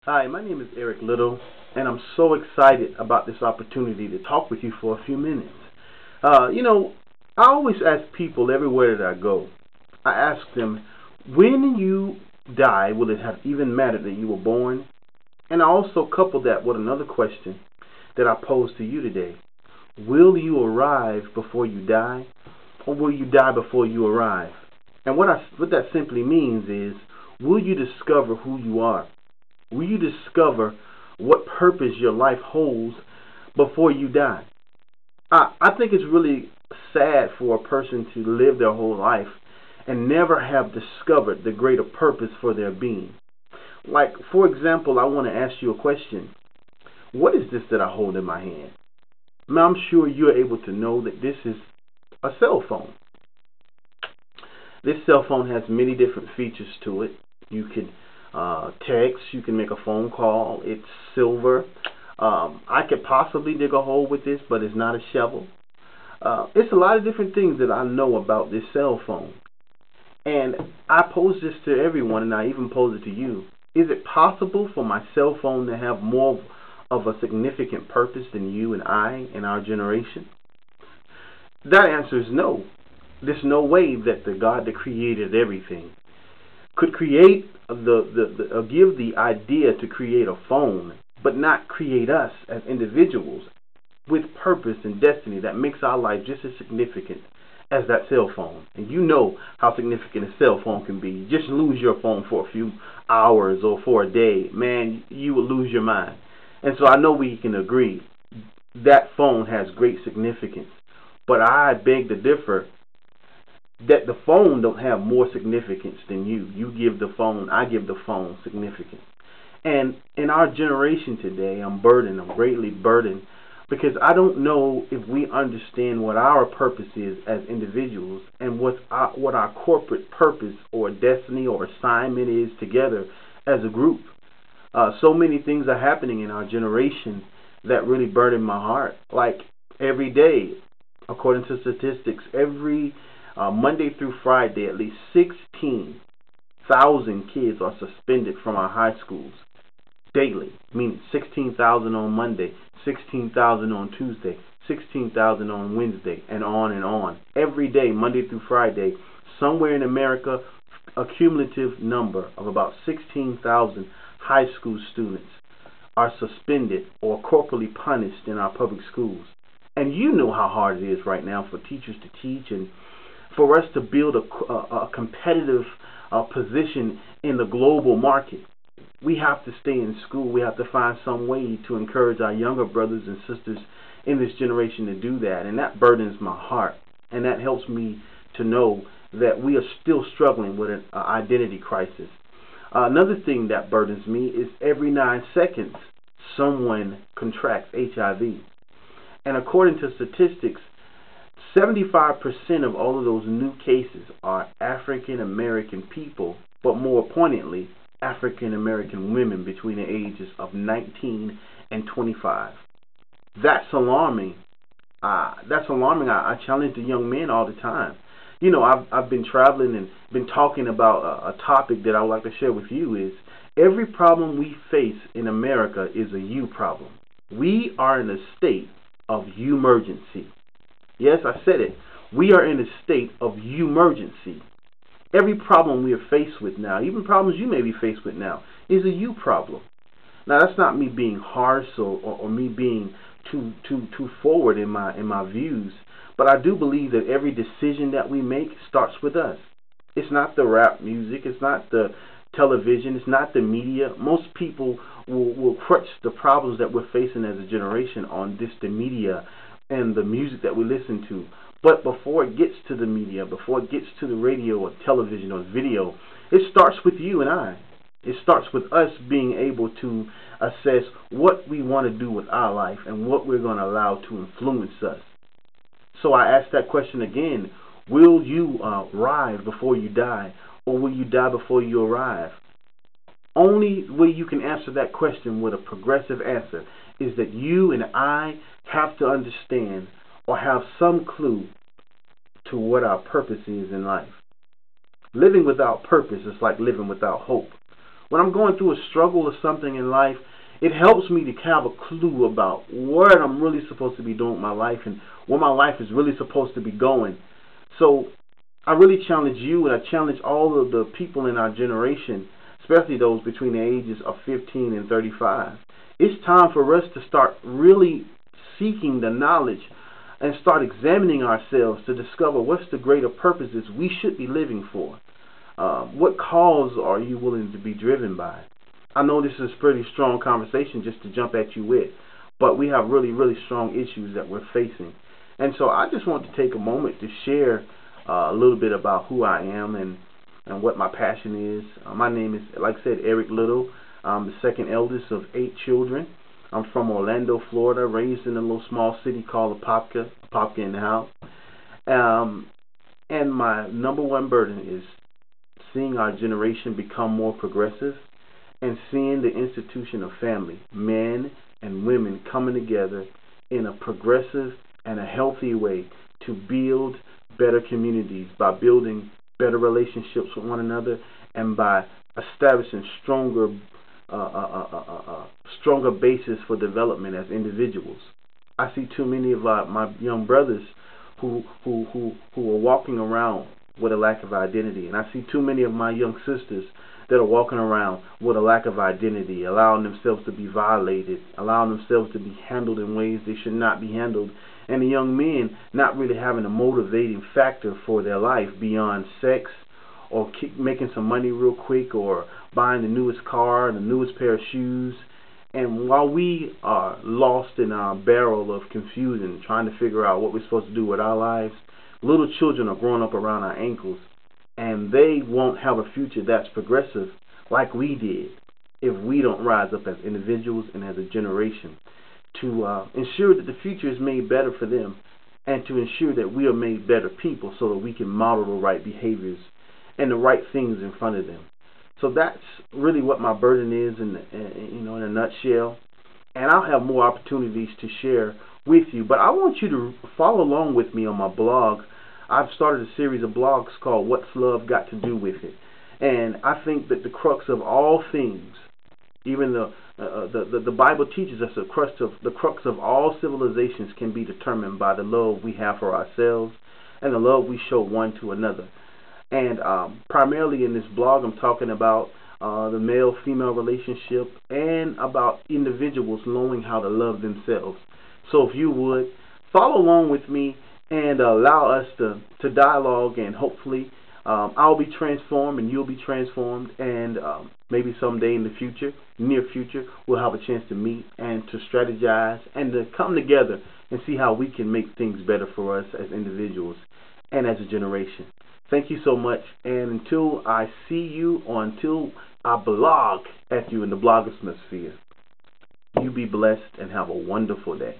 Hi, my name is Eric Little, and I'm so excited about this opportunity to talk with you for a few minutes. You know, I always ask people everywhere that I go, I ask them, when you die, will it have even mattered that you were born? And I also couple that with another question that I pose to you today. Will you arrive before you die, or will you die before you arrive? And what that simply means is, will you discover who you are? Will you discover what purpose your life holds before you die? I think it's really sad for a person to live their whole life and never have discovered the greater purpose for their being. Like, for example, I want to ask you a question. What is this that I hold in my hand? Now, I'm sure you're able to know that this is a cell phone. This cell phone has many different features to it. You can text, you can make a phone call. It's silver. I could possibly dig a hole with this, but it's not a shovel. It's a lot of different things that I know about this cell phone. And I pose this to everyone, and I even pose it to you. Is it possible for my cell phone to have more of a significant purpose than you and I in our generation? That answer is no. There's no way that the God that created everything could create give the idea to create a phone, but not create us as individuals with purpose and destiny that makes our life just as significant as that cell phone. And you know how significant a cell phone can be. You just lose your phone for a few hours or for a day, man, you will lose your mind. And so I know we can agree that phone has great significance. But I beg to differ that the phone don't have more significance than you. You give the phone, I give the phone significance. And in our generation today, I'm greatly burdened, because I don't know if we understand what our purpose is as individuals and what our corporate purpose or destiny or assignment is together as a group. So many things are happening in our generation that really burden my heart. Like every day, according to statistics, every Monday through Friday, at least 16,000 kids are suspended from our high schools daily, meaning 16,000 on Monday, 16,000 on Tuesday, 16,000 on Wednesday, and on and on. Every day, Monday through Friday, somewhere in America, a cumulative number of about 16,000 high school students are suspended or corporally punished in our public schools. And you know how hard it is right now for teachers to teach and for us to build a competitive position in the global market. We have to stay in school. We have to find some way to encourage our younger brothers and sisters in this generation to do that. And that burdens my heart. And that helps me to know that we are still struggling with an identity crisis. Another thing that burdens me is every 9 seconds someone contracts HIV. And according to statistics, 75% of all of those new cases are African American people, but more poignantly, African American women between the ages of 19 and 25. That's alarming. I challenge the young men all the time. You know, I've been traveling and been talking about a topic that I would like to share with you is every problem we face in America is a you problem. We are in a state of emergency. Yes, I said it. We are in a state of emergency. Every problem we are faced with now, even problems you may be faced with now, is a you problem. Now, that's not me being harsh or me being too forward in my views, but I do believe that every decision that we make starts with us. It's not the rap music, it's not the television, it's not the media. Most people will crutch the problems that we're facing as a generation on the media and the music that we listen to. But before it gets to the media, before it gets to the radio or television or video, it starts with you and I. It starts with us being able to assess what we want to do with our life and what we're going to allow to influence us. So I ask that question again. Will you arrive before you die, or will you die before you arrive? Only way you can answer that question with a progressive answer is that you and I have to understand or have some clue to what our purpose is in life. Living without purpose is like living without hope. when I'm going through a struggle or something in life, it helps me to have a clue about what I'm really supposed to be doing with my life and where my life is really supposed to be going. So I really challenge you, and I challenge all of the people in our generation, especially those between the ages of 15 and 35. It's time for us to start really seeking the knowledge and start examining ourselves to discover what's the greater purposes we should be living for. What cause are you willing to be driven by? I know this is a pretty strong conversation just to jump at you with, but we have really, really strong issues that we're facing. And so I just want to take a moment to share a little bit about who I am and what my passion is. My name is, like I said, Eric Little. I'm the second eldest of 8 children. I'm from Orlando, Florida, raised in a little small city called Apopka in the house. And my number one burden is seeing our generation become more progressive and seeing the institution of family, men and women coming together in a progressive and a healthy way to build better communities by building better relationships with one another and by establishing stronger basis for development as individuals. I see too many of my young brothers who are walking around with a lack of identity, and I see too many of my young sisters that are walking around with a lack of identity, allowing themselves to be violated, allowing themselves to be handled in ways they should not be handled, and the young men not really having a motivating factor for their life beyond sex or making some money real quick or buying the newest car and the newest pair of shoes. And while we are lost in our barrel of confusion trying to figure out what we're supposed to do with our lives, little children are growing up around our ankles, and they won't have a future that's progressive like we did if we don't rise up as individuals and as a generation to ensure that the future is made better for them and to ensure that we are made better people so that we can model the right behaviors and the right things in front of them. So that's really what my burden is in a nutshell. And I'll have more opportunities to share with you. But I want you to follow along with me on my blog. I've started a series of blogs called What's Love Got to Do With It? And I think that the crux of all things, even the Bible teaches us the crux of all civilizations can be determined by the love we have for ourselves and the love we show one to another. And primarily in this blog, I'm talking about the male-female relationship and about individuals knowing how to love themselves. So if you would, follow along with me and allow us to dialogue, and hopefully I'll be transformed and you'll be transformed, and maybe someday in the future, near future, we'll have a chance to meet and to strategize and to come together and see how we can make things better for us as individuals and as a generation. Thank you so much, and until I see you or until I blog at you in the blogosphere, you be blessed and have a wonderful day.